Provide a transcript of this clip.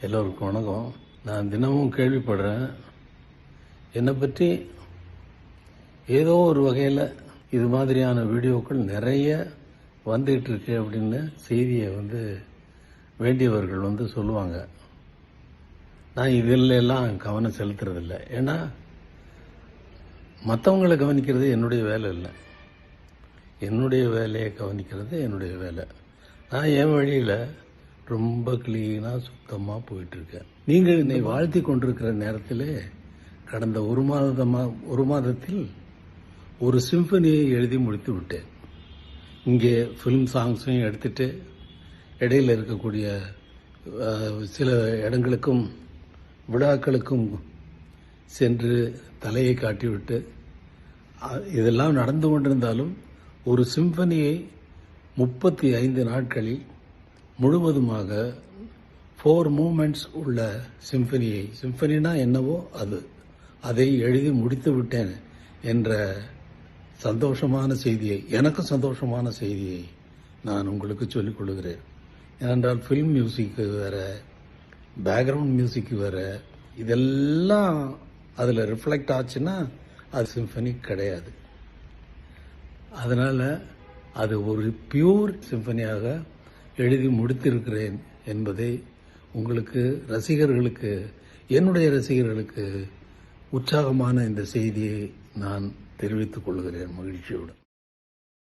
எல்லோருக்கும் வணக்கம். நான் தினமும் கேள்விப்படுறேன், என்னை பற்றி ஏதோ ஒரு வகையில் இது மாதிரியான வீடியோக்கள் நிறைய வந்துகிட்டு இருக்கு அப்படின்னு செய்தியை வேண்டியவர்கள் சொல்லுவாங்க. நான் இதில் எல்லாம் கவனம் செலுத்துறதில்லை. ஏன்னா மற்றவங்களை கவனிக்கிறது என்னுடைய வேலை இல்லை. என்னுடைய வேலையை கவனிக்கிறது என்னுடைய வேலை. நான் என் வழியில் ரொம்ப கிளீனாக சுத்தமாக போயிட்டுருக்கேன். நீங்கள் என்னை வாழ்த்தி கொண்டிருக்கிற நேரத்தில் கடந்த ஒரு மாதத்தில் ஒரு சிம்பனியை எழுதி முடித்து விட்டேன். இங்கே ஃபிலிம் சாங்ஸையும் எடுத்துட்டு இடையில் இருக்கக்கூடிய சில இடங்களுக்கும் விழாக்களுக்கும் சென்று தலையை காட்டிவிட்டு இதெல்லாம் நடந்து கொண்டிருந்தாலும் ஒரு சிம்பனியை 35 நாட்களில் முழுவதுமாக 4 மூமெண்ட்ஸ் உள்ள சிம்பனினா என்னவோ அதை எழுதி முடித்து விட்டேன் என்ற சந்தோஷமான செய்தியை, எனக்கு சந்தோஷமான செய்தியை நான் உங்களுக்கு சொல்லிக் கொள்கிறேன். ஏனென்றால் ஃபில்ம் மியூசிக்கு வேற, பேக்ரவுண்ட் மியூசிக்கு வேற, இதெல்லாம் அதில் ரிஃப்ளெக்ட் ஆச்சுன்னா அது சிம்பனி கிடையாது. அதனால் அது ஒரு பியூர் சிம்பனியாக எழுதி முடித்திருக்கிறேன் என்பதை உங்களுக்கு ரசிகர்களுக்கு, என்னுடைய ரசிகர்களுக்கு உற்சாகமான இந்த செய்தியை நான் தெரிவித்துக் கொள்கிறேன் மகிழ்ச்சியோடு.